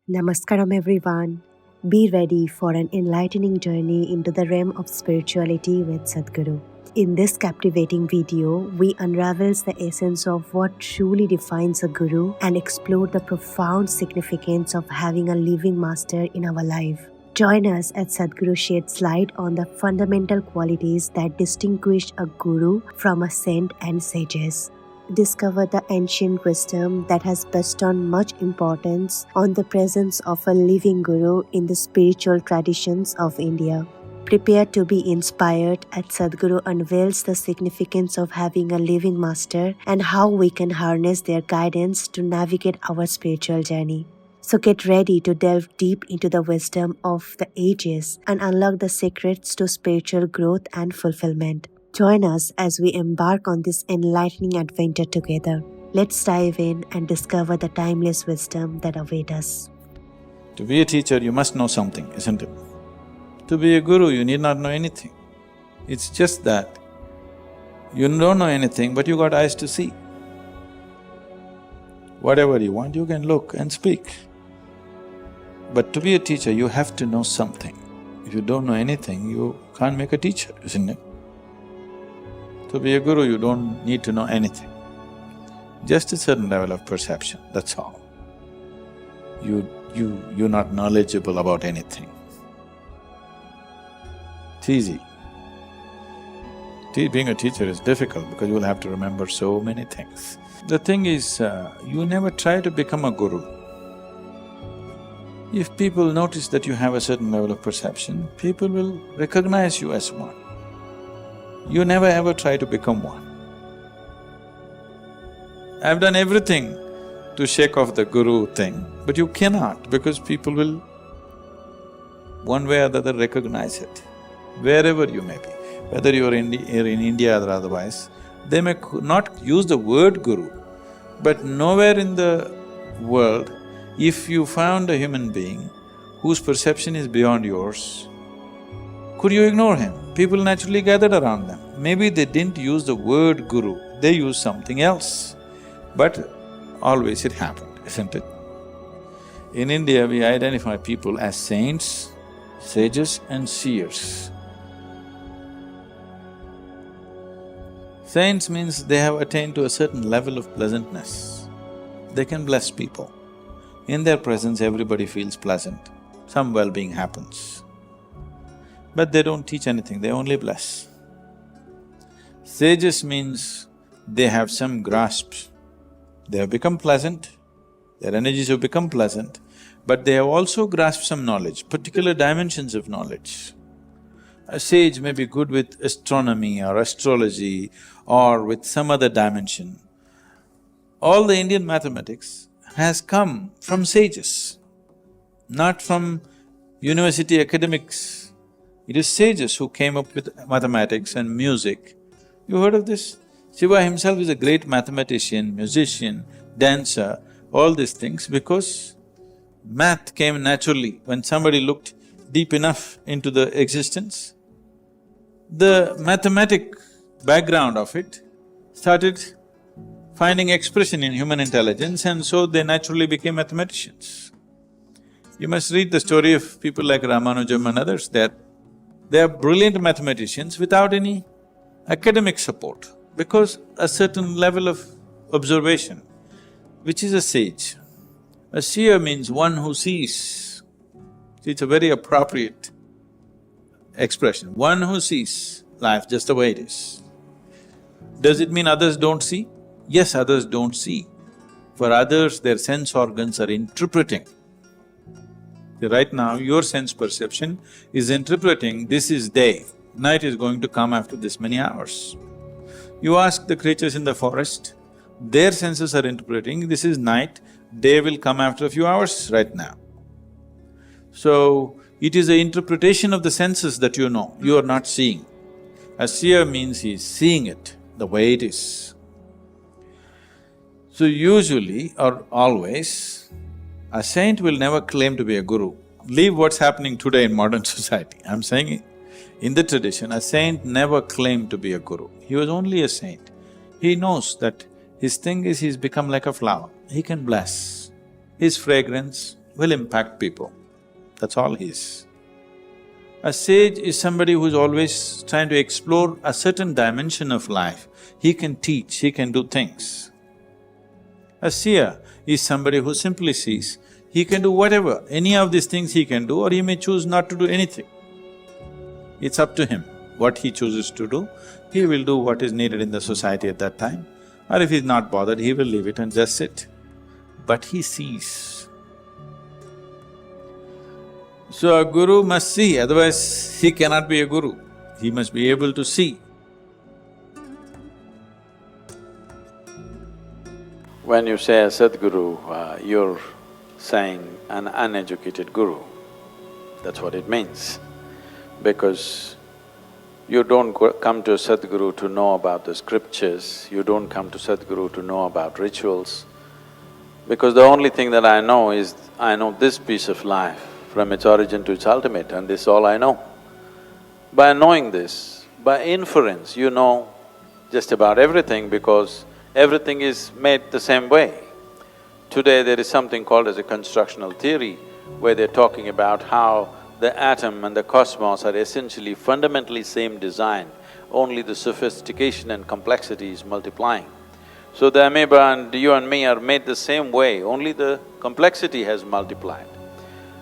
Namaskaram everyone. Be ready for an enlightening journey into the realm of spirituality with Sadhguru. In this captivating video, we unravel the essence of what truly defines a guru and explore the profound significance of having a living master in our life. Join us as Sadhguru sheds light on the fundamental qualities that distinguish a guru from a saint and sages. Discover the ancient wisdom that has bestowed much importance on the presence of a living guru in the spiritual traditions of India. Prepare to be inspired as Sadhguru unveils the significance of having a living master and how we can harness their guidance to navigate our spiritual journey. So get ready to delve deep into the wisdom of the ages and unlock the secrets to spiritual growth and fulfillment. Join us as we embark on this enlightening adventure together. Let's dive in and discover the timeless wisdom that awaits us. To be a teacher, you must know something, isn't it? To be a guru, you need not know anything. It's just that you don't know anything, but you got eyes to see. Whatever you want, you can look and speak. But to be a teacher, you have to know something. If you don't know anything, you can't make a teacher, isn't it? To be a guru, you don't need to know anything. Just a certain level of perception, that's all. You're not knowledgeable about anything. It's easy. Being a teacher is difficult because you will have to remember so many things. The thing is, you never try to become a guru. If people notice that you have a certain level of perception, people will recognize you as one. You never ever try to become one. I've done everything to shake off the guru thing, but you cannot because people will one way or the other recognize it, wherever you may be. Whether you're in India or otherwise, they may not use the word guru, but nowhere in the world, if you found a human being whose perception is beyond yours, could you ignore him? People naturally gathered around them. Maybe they didn't use the word guru, they used something else. But always it happened, isn't it? In India, we identify people as saints, sages and seers. Saints means they have attained to a certain level of pleasantness. They can bless people. In their presence, everybody feels pleasant, some well-being happens. But they don't teach anything, they only bless. Sages means they have some grasps. They have become pleasant, their energies have become pleasant, but they have also grasped some knowledge, particular dimensions of knowledge. A sage may be good with astronomy or astrology or with some other dimension. All the Indian mathematics has come from sages, not from university academics. It is sages who came up with mathematics and music. You heard of this? Shiva himself is a great mathematician, musician, dancer, all these things because math came naturally when somebody looked deep enough into the existence. The mathematic background of it started finding expression in human intelligence and so they naturally became mathematicians. You must read the story of people like Ramanujam and others. They are brilliant mathematicians without any academic support because a certain level of observation, which is a sage. A seer means one who sees. It's a very appropriate expression, one who sees life just the way it is. Does it mean others don't see? Yes, others don't see. For others, their sense organs are interpreting. Right now, your sense perception is interpreting this is day, night is going to come after this many hours. You ask the creatures in the forest, their senses are interpreting this is night, day will come after a few hours right now. So, it is the interpretation of the senses that you know, you are not seeing. A seer means he is seeing it the way it is. So usually or always, a saint will never claim to be a guru. Leave what's happening today in modern society. I'm saying in the tradition, a saint never claimed to be a guru. He was only a saint. He knows that his thing is he's become like a flower. He can bless. His fragrance will impact people. That's all he is. A sage is somebody who's always trying to explore a certain dimension of life. He can teach, he can do things. A seer is somebody who simply sees. He can do whatever, any of these things he can do, or he may choose not to do anything. It's up to him what he chooses to do. He will do what is needed in the society at that time, or if he's not bothered, he will leave it and just sit. But he sees. So a guru must see, otherwise he cannot be a guru. He must be able to see. When you say a Sadhguru, you're saying an uneducated guru. That's what it means. Because you don't come to a Sadhguru to know about the scriptures, you don't come to Sadhguru to know about rituals. Because the only thing that I know is, I know this piece of life from its origin to its ultimate, and this is all I know. By knowing this, by inference, you know just about everything because everything is made the same way. Today there is something called as a constructional theory, where they're talking about how the atom and the cosmos are essentially fundamentally same design, only the sophistication and complexity is multiplying. So the amoeba and you and me are made the same way, only the complexity has multiplied.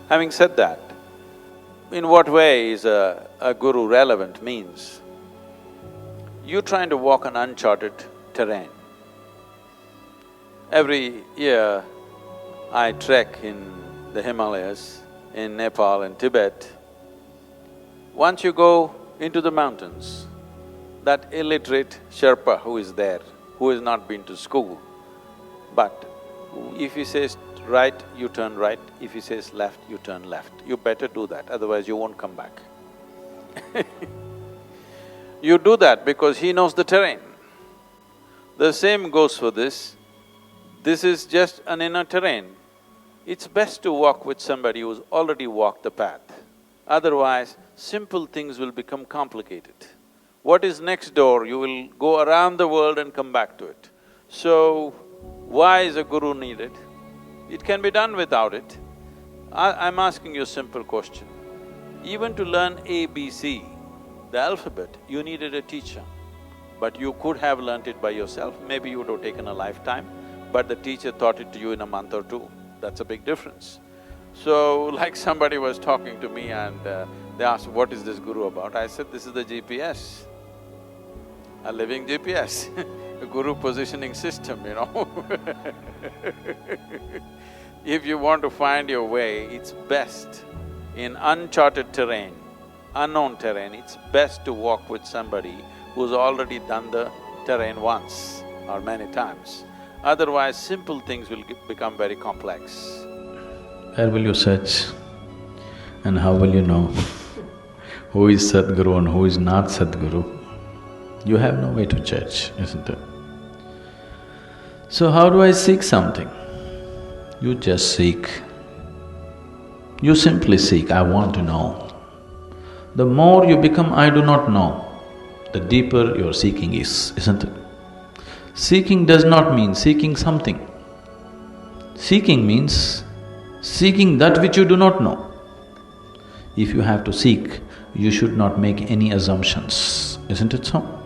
Having said that, in what way is a guru relevant means, you're trying to walk on uncharted terrain. Every year, I trek in the Himalayas, in Nepal and Tibet. Once you go into the mountains, that illiterate Sherpa who is there, who has not been to school, but if he says right, you turn right, if he says left, you turn left. You better do that, otherwise you won't come back. You do that because he knows the terrain. The same goes for this. This is just an inner terrain. It's best to walk with somebody who's already walked the path. Otherwise, simple things will become complicated. What is next door, you will go around the world and come back to it. So, why is a guru needed? It can be done without it. I'm asking you a simple question. Even to learn ABC, the alphabet, you needed a teacher. But you could have learnt it by yourself, maybe you would have taken a lifetime, but the teacher taught it to you in a month or two. That's a big difference. So, like somebody was talking to me and they asked, what is this guru about? I said, this is the GPS, a living GPS, a guru positioning system, you know. If you want to find your way, it's best in uncharted terrain, unknown terrain, it's best to walk with somebody who's already done the terrain once or many times. Otherwise, simple things will become very complex. Where will you search and how will you know who is Sadhguru and who is not Sadhguru? You have no way to judge, isn't it? So how do I seek something? You just seek. You simply seek, I want to know. The more you become I do not know, the deeper your seeking is, isn't it? Seeking does not mean seeking something. Seeking means seeking that which you do not know. If you have to seek, you should not make any assumptions, isn't it so?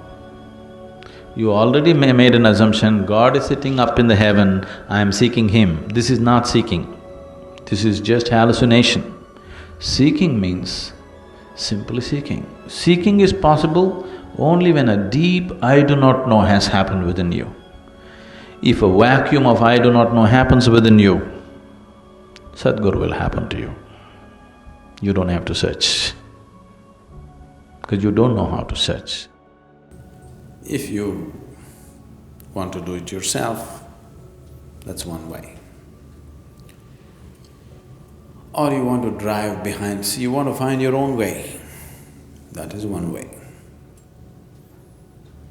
You already made an assumption, God is sitting up in the heaven, I am seeking Him. This is not seeking, this is just hallucination. Seeking means simply seeking. Seeking is possible only when a deep I do not know has happened within you. If a vacuum of I do not know happens within you, Sadhguru will happen to you. You don't have to search, because you don't know how to search. If you want to do it yourself, that's one way. Or you want to drive behind, so you want to find your own way, that is one way.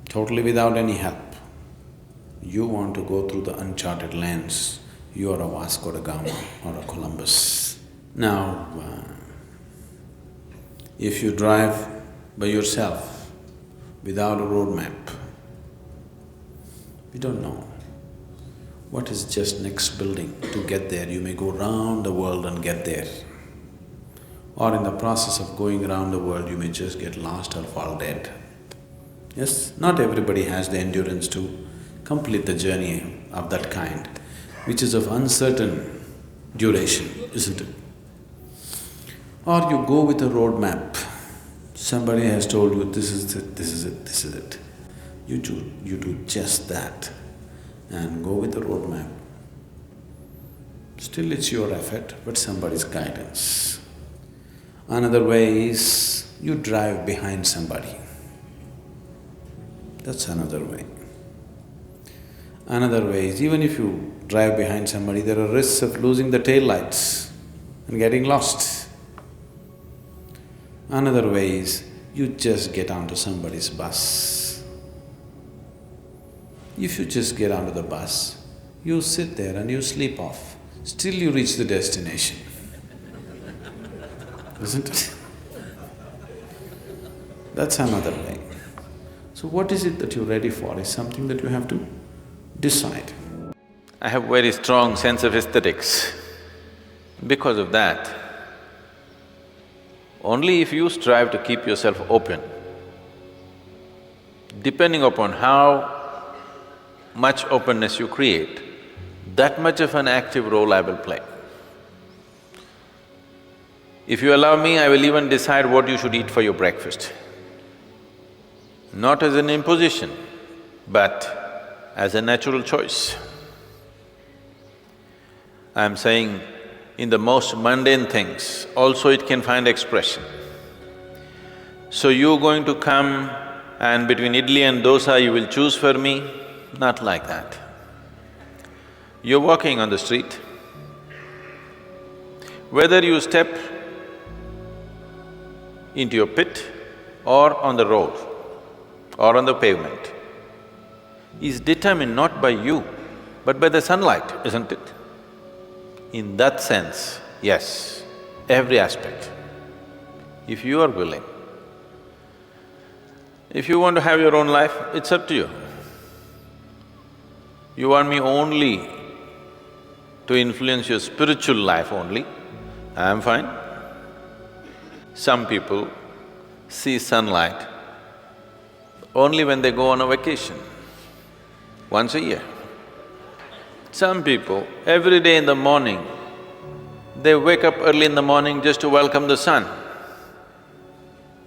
Totally without any help. You want to go through the uncharted lands, you are a Vasco da Gama or a Columbus. Now, if you drive by yourself, without a road map, we don't know. What is just next building? To get there, you may go round the world and get there. Or in the process of going around the world, you may just get lost or fall dead. Yes, not everybody has the endurance to complete the journey of that kind, which is of uncertain duration, isn't it? Or you go with a roadmap. Somebody has told you, this is it, this is it, this is it. You do just that and go with the roadmap. Still it's your effort, but somebody's guidance. Another way is you drive behind somebody. That's another way. Another way is, even if you drive behind somebody, there are risks of losing the tail lights and getting lost. Another way is, you just get onto somebody's bus. If you just get onto the bus, you sit there and you sleep off, still you reach the destination, isn't it? That's another way. So what is it that you're ready for is something that you have to decide. I have very strong sense of aesthetics. Because of that, only if you strive to keep yourself open, depending upon how much openness you create, that much of an active role I will play. If you allow me, I will even decide what you should eat for your breakfast. Not as an imposition, but as a natural choice. I'm saying, in the most mundane things, also it can find expression. So you're going to come and between idli and dosa you will choose for me? Not like that. You're walking on the street. Whether you step into your pit or on the road or on the pavement is determined not by you, but by the sunlight, isn't it? In that sense, yes, every aspect, if you are willing. If you want to have your own life, it's up to you. You want me only to influence your spiritual life only, I'm fine. Some people see sunlight only when they go on a vacation, once a year. Some people, every day in the morning, they wake up early in the morning just to welcome the sun.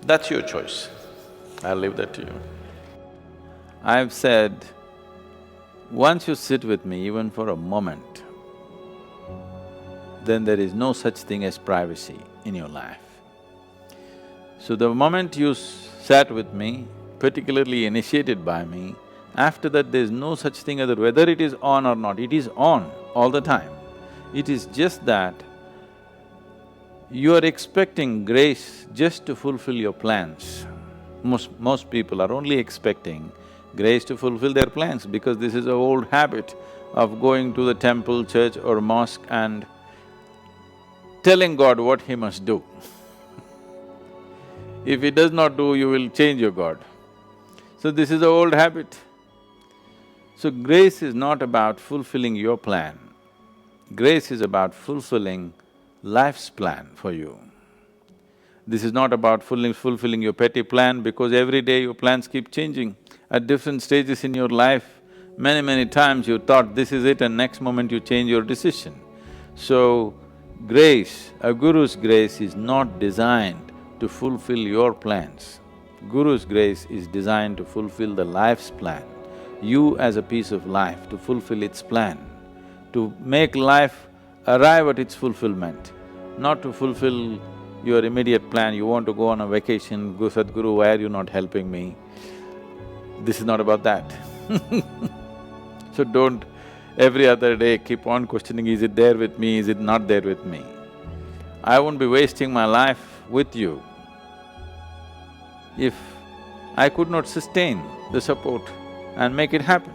That's your choice. I'll leave that to you. I've said, once you sit with me even for a moment, then there is no such thing as privacy in your life. So the moment you sat with me, particularly initiated by me, after that there's no such thing as whether it is on or not, it is on all the time. It is just that you are expecting grace just to fulfill your plans. Most people are only expecting grace to fulfill their plans because this is an old habit of going to the temple, church or mosque and telling God what he must do. If he does not do, you will change your God. So this is an old habit. So grace is not about fulfilling your plan. Grace is about fulfilling life's plan for you. This is not about fulfilling your petty plan because every day your plans keep changing. At different stages in your life, many times you thought this is it and next moment you change your decision. So, grace, a guru's grace is not designed to fulfill your plans. Guru's grace is designed to fulfill the life's plan. You as a piece of life, to fulfill its plan, to make life arrive at its fulfillment, not to fulfill your immediate plan. You want to go on a vacation, go, Sadhguru, why are you not helping me? This is not about that. So don't every other day keep on questioning, is it there with me, is it not there with me? I won't be wasting my life with you if I could not sustain the support and make it happen.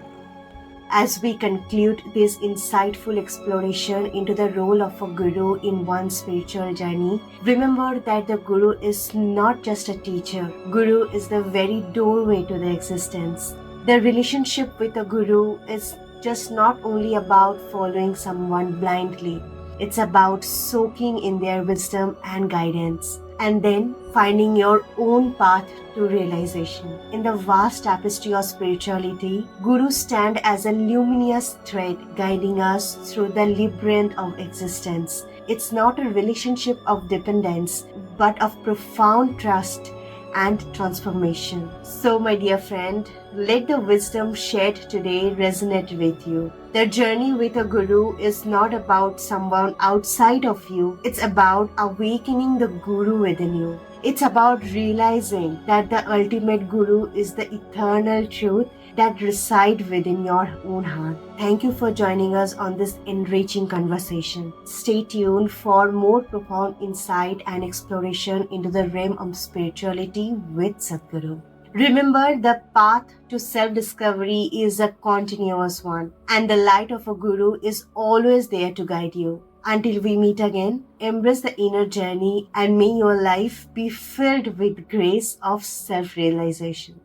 As we conclude this insightful exploration into the role of a guru in one's spiritual journey, remember that the guru is not just a teacher. Guru is the very doorway to the existence. The relationship with the guru is just not only about following someone blindly. It's about soaking in their wisdom and guidance, and then finding your own path to realization. In the vast tapestry of spirituality, Gurus stand as a luminous thread guiding us through the labyrinth of existence. It's not a relationship of dependence, but of profound trust and transformation. So, my dear friend, let the wisdom shared today resonate with you. The journey with a guru is not about someone outside of you, it's about awakening the guru within you. It's about realizing that the ultimate guru is the eternal truth that resides within your own heart. Thank you for joining us on this enriching conversation. Stay tuned for more profound insight and exploration into the realm of spirituality with Sadhguru. Remember, the path to self-discovery is a continuous one, and the light of a guru is always there to guide you. Until we meet again, embrace the inner journey and may your life be filled with grace of self-realization.